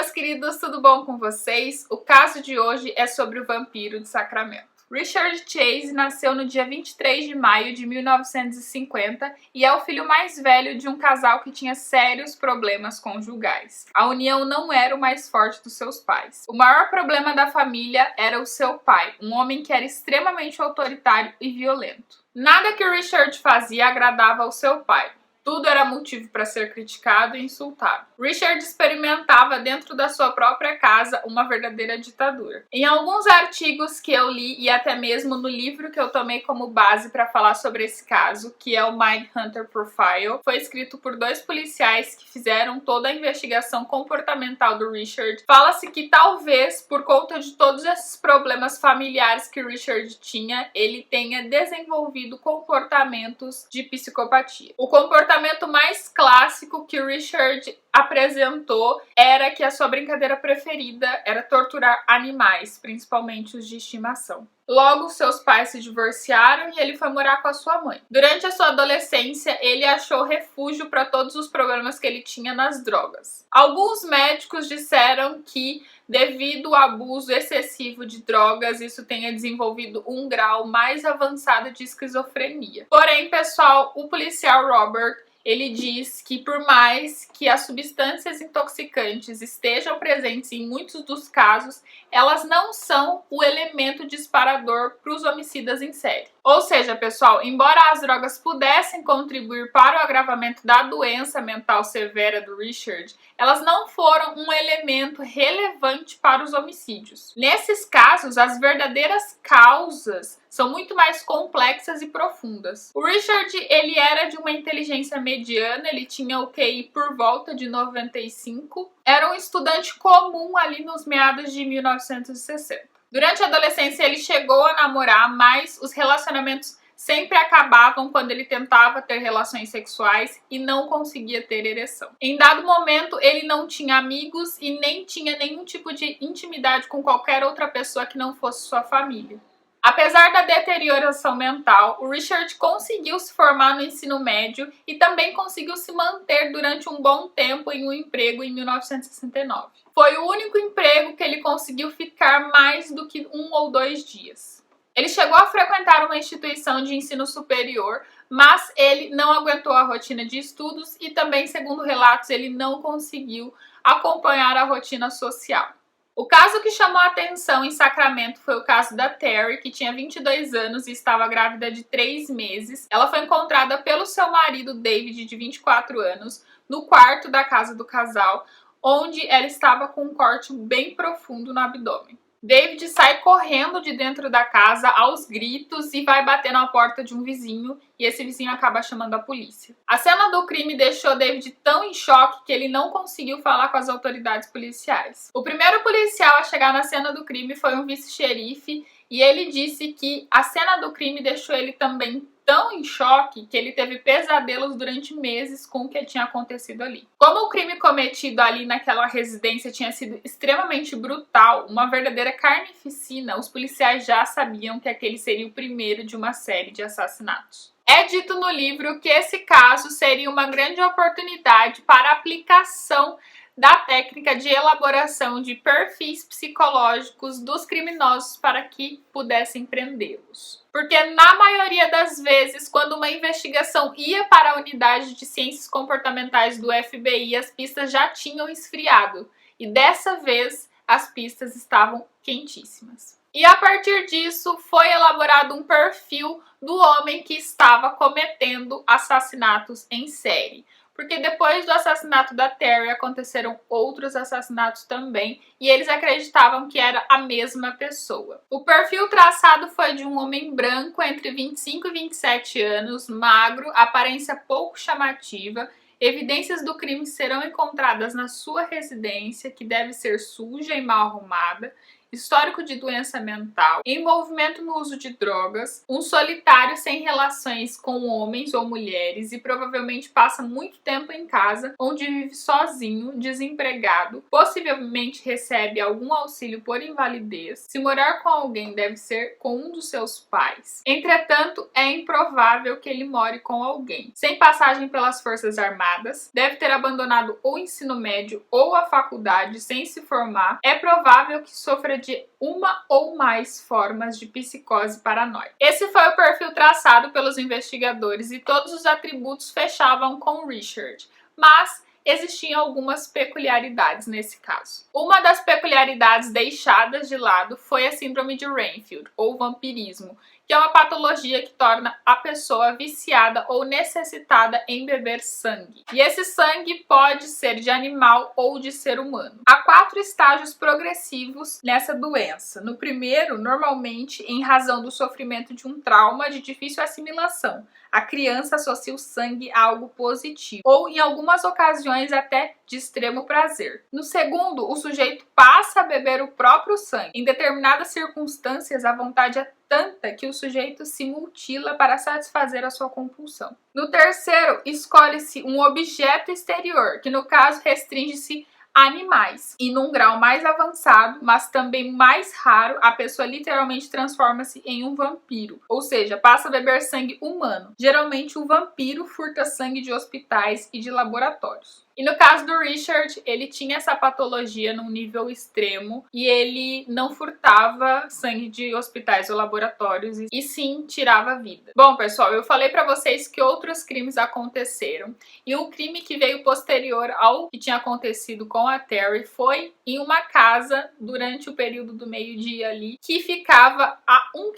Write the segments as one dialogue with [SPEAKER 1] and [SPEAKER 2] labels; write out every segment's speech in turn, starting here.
[SPEAKER 1] meus queridos, tudo bom com vocês? O caso de hoje é sobre o vampiro de Sacramento. Richard Chase nasceu no dia 23 de maio de 1950 e é o filho mais velho de um casal que tinha sérios problemas conjugais. A união não era o mais forte dos seus pais. O maior problema da família era o seu pai, um homem que era extremamente autoritário e violento. Nada que Richard fazia agradava ao seu pai. Tudo era motivo para ser criticado e insultado. Richard experimentava dentro da sua própria casa uma verdadeira ditadura. Em alguns artigos que eu li e até mesmo no livro que eu tomei como base para falar sobre esse caso, que é o Mindhunter Profile, foi escrito por dois policiais que fizeram toda a investigação comportamental do Richard. Fala-se que talvez, por conta de todos esses problemas familiares que Richard tinha, ele tenha desenvolvido comportamentos de psicopatia. O comportamento mais clássico que Richard apresentou era que a sua brincadeira preferida era torturar animais, principalmente os de estimação. Logo, seus pais se divorciaram e ele foi morar com a sua mãe. Durante a sua adolescência, ele achou refúgio para todos os problemas que ele tinha nas drogas. Alguns médicos disseram que, devido ao abuso excessivo de drogas, isso tenha desenvolvido um grau mais avançado de esquizofrenia. Porém, pessoal, o policial Robert, ele diz que por mais que as substâncias intoxicantes estejam presentes em muitos dos casos, elas não são o elemento disparador para os homicidas em série. Ou seja, pessoal, embora as drogas pudessem contribuir para o agravamento da doença mental severa do Richard, elas não foram um elemento relevante para os homicídios. Nesses casos, as verdadeiras causas são muito mais complexas e profundas. O Richard, ele era de uma inteligência mediana, ele tinha o QI por volta de 95, era um estudante comum ali nos meados de 1960. Durante a adolescência ele chegou a namorar, mas os relacionamentos sempre acabavam quando ele tentava ter relações sexuais e não conseguia ter ereção. Em dado momento, ele não tinha amigos e nem tinha nenhum tipo de intimidade com qualquer outra pessoa que não fosse sua família. Apesar da deterioração mental, o Richard conseguiu se formar no ensino médio e também conseguiu se manter durante um bom tempo em um emprego em 1969. Foi o único emprego que ele conseguiu ficar mais do que 1 ou 2 dias. Ele chegou a frequentar uma instituição de ensino superior, mas ele não aguentou a rotina de estudos e também, segundo relatos, ele não conseguiu acompanhar a rotina social. O caso que chamou a atenção em Sacramento foi o caso da Terry, que tinha 22 anos e estava grávida de 3 meses. Ela foi encontrada pelo seu marido, David, de 24 anos, no quarto da casa do casal, onde ela estava com um corte bem profundo no abdômen. David sai correndo de dentro da casa aos gritos e vai bater na porta de um vizinho, e esse vizinho acaba chamando a polícia. A cena do crime deixou David tão em choque que ele não conseguiu falar com as autoridades policiais. O primeiro policial a chegar na cena do crime foi um vice-xerife, e ele disse que a cena do crime deixou ele também tão em choque que ele teve pesadelos durante meses com o que tinha acontecido ali. Como o crime cometido ali naquela residência tinha sido extremamente brutal, uma verdadeira carnificina, os policiais já sabiam que aquele seria o primeiro de uma série de assassinatos. É dito no livro que esse caso seria uma grande oportunidade para a aplicação da técnica de elaboração de perfis psicológicos dos criminosos para que pudessem prendê-los. Porque na maioria das vezes, quando uma investigação ia para a unidade de ciências comportamentais do FBI, as pistas já tinham esfriado. E dessa vez, as pistas estavam quentíssimas. E a partir disso, foi elaborado um perfil do homem que estava cometendo assassinatos em série. Porque depois do assassinato da Terry aconteceram outros assassinatos também e eles acreditavam que era a mesma pessoa. O perfil traçado foi de um homem branco entre 25 e 27 anos, magro, aparência pouco chamativa. Evidências do crime serão encontradas na sua residência, que deve ser suja e mal arrumada. histórico de doença mental, envolvimento no uso de drogas, um solitário sem relações com homens ou mulheres e provavelmente passa muito tempo em casa, onde vive sozinho, desempregado, possivelmente recebe algum auxílio por invalidez. Se morar com alguém, deve ser com um dos seus pais. Entretanto, é improvável que ele more com alguém. Sem passagem pelas Forças Armadas, deve ter abandonado o ensino médio ou a faculdade sem se formar. É provável que sofra de uma ou mais formas de psicose paranoica. Esse foi o perfil traçado pelos investigadores e todos os atributos fechavam com Richard, mas existiam algumas peculiaridades nesse caso. Uma das peculiaridades deixadas de lado foi a síndrome de Renfield, ou vampirismo, que é uma patologia que torna a pessoa viciada ou necessitada em beber sangue. E esse sangue pode ser de animal ou de ser humano. Há 4 estágios progressivos nessa doença. No primeiro, normalmente, em razão do sofrimento de um trauma de difícil assimilação, a criança associa o sangue a algo positivo, ou em algumas ocasiões até de extremo prazer. No segundo, o sujeito passa a beber o próprio sangue. Em determinadas circunstâncias, a vontade é tanta que o sujeito se mutila para satisfazer a sua compulsão. No terceiro, escolhe-se um objeto exterior, que no caso restringe-se a animais. E num grau mais avançado, mas também mais raro, a pessoa literalmente transforma-se em um vampiro, ou seja, passa a beber sangue humano. Geralmente o vampiro furta sangue de hospitais e de laboratórios. E no caso do Richard, ele tinha essa patologia num nível extremo e ele não furtava sangue de hospitais ou laboratórios e sim tirava a vida. Bom, pessoal, eu falei pra vocês que outros crimes aconteceram e um crime que veio posterior ao que tinha acontecido com a Terry foi em uma casa durante o período do meio-dia ali, que ficava a 1,5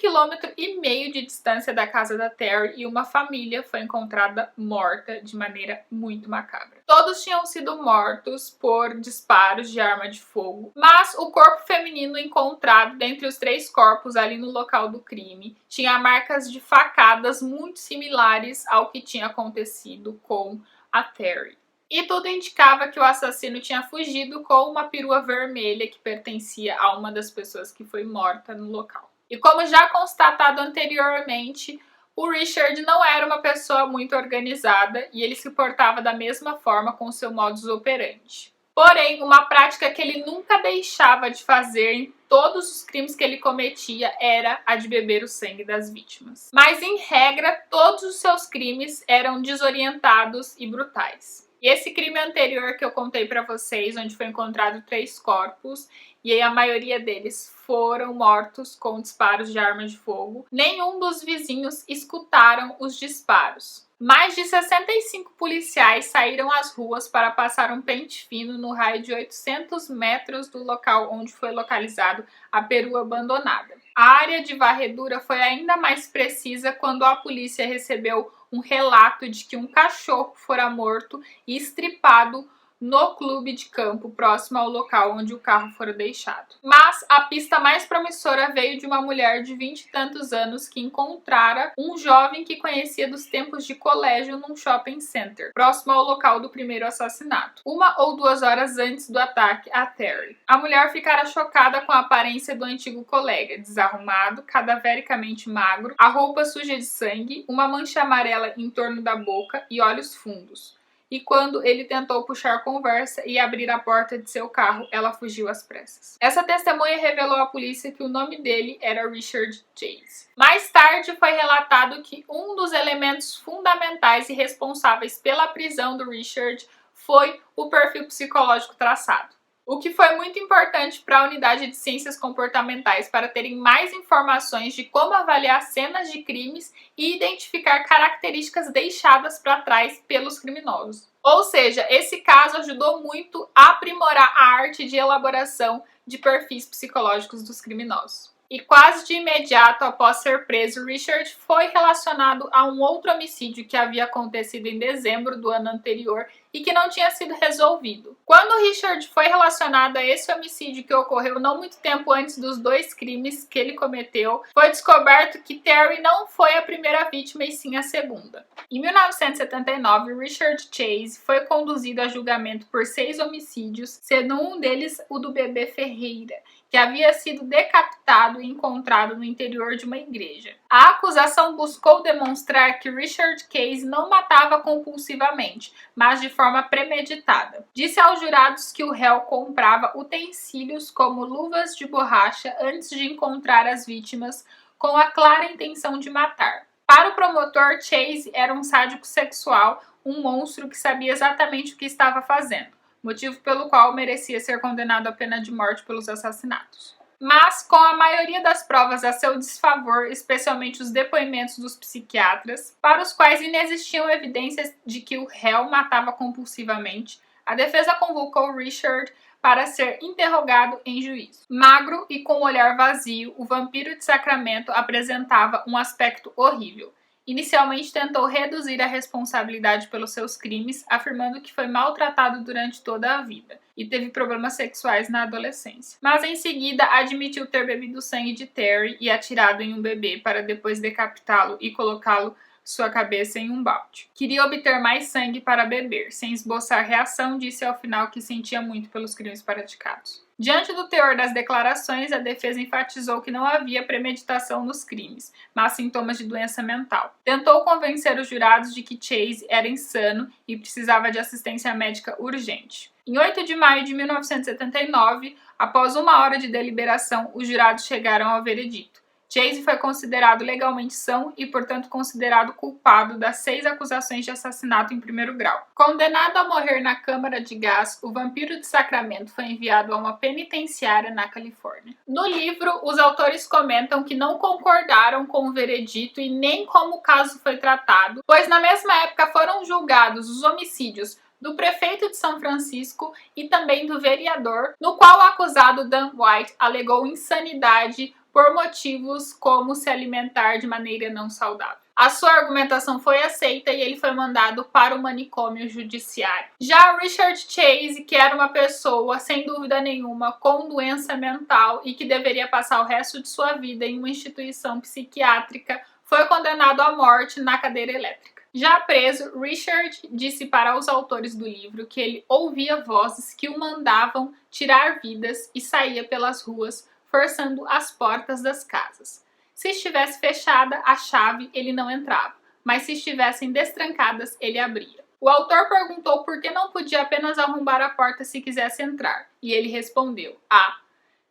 [SPEAKER 1] km de distância da casa da Terry, e uma família foi encontrada morta de maneira muito macabra. Todos tinham sido mortos por disparos de arma de fogo, mas o corpo feminino encontrado dentre os 3 corpos ali no local do crime tinha marcas de facadas muito similares ao que tinha acontecido com a Terry. E tudo indicava que o assassino tinha fugido com uma perua vermelha que pertencia a uma das pessoas que foi morta no local. E como já constatado anteriormente, o Richard não era uma pessoa muito organizada e ele se portava da mesma forma com seu modus operandi. Porém, uma prática que ele nunca deixava de fazer em todos os crimes que ele cometia era a de beber o sangue das vítimas. Mas, em regra, todos os seus crimes eram desorientados e brutais. E esse crime anterior que eu contei pra vocês, onde foi encontrado 3 corpos, e aí a maioria deles foram mortos com disparos de arma de fogo, nenhum dos vizinhos escutaram os disparos. Mais de 65 policiais saíram às ruas para passar um pente fino no raio de 800 metros do local onde foi localizado a perua abandonada. A área de varredura foi ainda mais precisa quando a polícia recebeu um relato de que um cachorro fora morto e estripado no clube de campo próximo ao local onde o carro fora deixado. Mas a pista mais promissora veio de uma mulher de 20 e tantos anos que encontrara um jovem que conhecia dos tempos de colégio num shopping center, próximo ao local do primeiro assassinato, 1 ou 2 horas antes do ataque a Terry. A mulher ficara chocada com a aparência do antigo colega, desarrumado, cadavericamente magro, a roupa suja de sangue, uma mancha amarela em torno da boca e olhos fundos. E quando ele tentou puxar conversa e abrir a porta de seu carro, ela fugiu às pressas. Essa testemunha revelou à polícia que o nome dele era Richard Chase. Mais tarde foi relatado que um dos elementos fundamentais e responsáveis pela prisão do Richard foi o perfil psicológico traçado, o que foi muito importante para a unidade de ciências comportamentais para terem mais informações de como avaliar cenas de crimes e identificar características deixadas para trás pelos criminosos. Ou seja, esse caso ajudou muito a aprimorar a arte de elaboração de perfis psicológicos dos criminosos. E quase de imediato após ser preso, Richard foi relacionado a um outro homicídio que havia acontecido em dezembro do ano anterior e que não tinha sido resolvido. Quando Richard foi relacionado a esse homicídio que ocorreu não muito tempo antes dos 2 crimes que ele cometeu, foi descoberto que Terry não foi a primeira vítima e sim a segunda. Em 1979, Richard Chase foi conduzido a julgamento por 6 homicídios, sendo um deles o do bebê Ferreira, que havia sido decapitado e encontrado no interior de uma igreja. A acusação buscou demonstrar que Richard Chase não matava compulsivamente, mas de forma premeditada. Disse aos jurados que o réu comprava utensílios como luvas de borracha antes de encontrar as vítimas, com a clara intenção de matar. Para o promotor, Chase era um sádico sexual, um monstro que sabia exatamente o que estava fazendo, motivo pelo qual merecia ser condenado à pena de morte pelos assassinatos. Mas, com a maioria das provas a seu desfavor, especialmente os depoimentos dos psiquiatras, para os quais inexistiam evidências de que o réu matava compulsivamente, a defesa convocou Richard para ser interrogado em juízo. Magro e com um olhar vazio, o vampiro de Sacramento apresentava um aspecto horrível. Inicialmente tentou reduzir a responsabilidade pelos seus crimes, afirmando que foi maltratado durante toda a vida e teve problemas sexuais na adolescência. Mas em seguida admitiu ter bebido sangue de Terry e atirado em um bebê para depois decapitá-lo e colocá-lo sua cabeça em um balde. Queria obter mais sangue para beber. Sem esboçar reação, disse ao final que sentia muito pelos crimes praticados. Diante do teor das declarações, a defesa enfatizou que não havia premeditação nos crimes, mas sintomas de doença mental. Tentou convencer os jurados de que Chase era insano e precisava de assistência médica urgente. Em 8 de maio de 1979, após 1 hora de deliberação, os jurados chegaram ao veredito. Chase foi considerado legalmente são e, portanto, considerado culpado das 6 acusações de assassinato em primeiro grau. Condenado a morrer na câmara de gás, o vampiro de Sacramento foi enviado a uma penitenciária na Califórnia. No livro, os autores comentam que não concordaram com o veredito e nem como o caso foi tratado, pois na mesma época foram julgados os homicídios do prefeito de São Francisco e também do vereador, no qual o acusado Dan White alegou insanidade por motivos como se alimentar de maneira não saudável. A sua argumentação foi aceita e ele foi mandado para o manicômio judiciário. Já Richard Chase, que era uma pessoa, sem dúvida nenhuma, com doença mental e que deveria passar o resto de sua vida em uma instituição psiquiátrica, foi condenado à morte na cadeira elétrica. Já preso, Richard disse para os autores do livro que ele ouvia vozes que o mandavam tirar vidas e saía pelas ruas forçando as portas das casas. Se estivesse fechada a chave, ele não entrava, mas se estivessem destrancadas, ele abria. O autor perguntou por que não podia apenas arrombar a porta se quisesse entrar, e ele respondeu: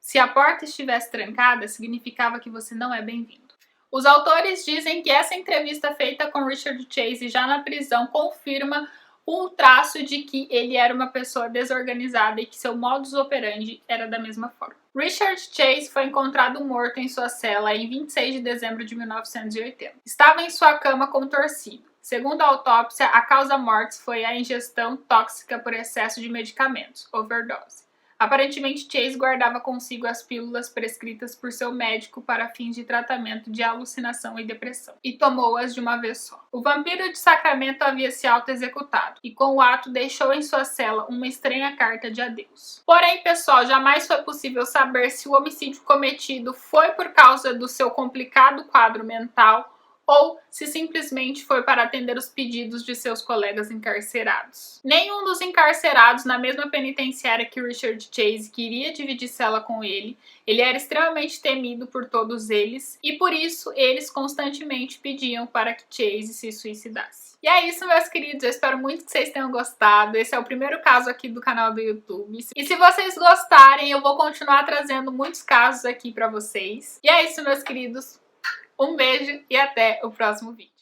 [SPEAKER 1] se a porta estivesse trancada, significava que você não é bem-vindo. Os autores dizem que essa entrevista feita com Richard Chase já na prisão confirma o traço de que ele era uma pessoa desorganizada e que seu modus operandi era da mesma forma. Richard Chase foi encontrado morto em sua cela em 26 de dezembro de 1980. Estava em sua cama contorcido. Segundo a autópsia, a causa mortis foi a ingestão tóxica por excesso de medicamentos, overdose. Aparentemente, Chase guardava consigo as pílulas prescritas por seu médico para fins de tratamento de alucinação e depressão, e tomou-as de uma vez só. O vampiro de Sacramento havia se auto-executado, e com o ato deixou em sua cela uma estranha carta de adeus. Porém, pessoal, jamais foi possível saber se o homicídio cometido foi por causa do seu complicado quadro mental ou se simplesmente foi para atender os pedidos de seus colegas encarcerados. Nenhum dos encarcerados na mesma penitenciária que Richard Chase queria dividir cela com ele. Ele era extremamente temido por todos eles e por isso eles constantemente pediam para que Chase se suicidasse. E é isso, meus queridos, eu espero muito que vocês tenham gostado. Esse é o primeiro caso aqui do canal do YouTube. E se vocês gostarem, eu vou continuar trazendo muitos casos aqui para vocês. E é isso, meus queridos. Um beijo e até o próximo vídeo.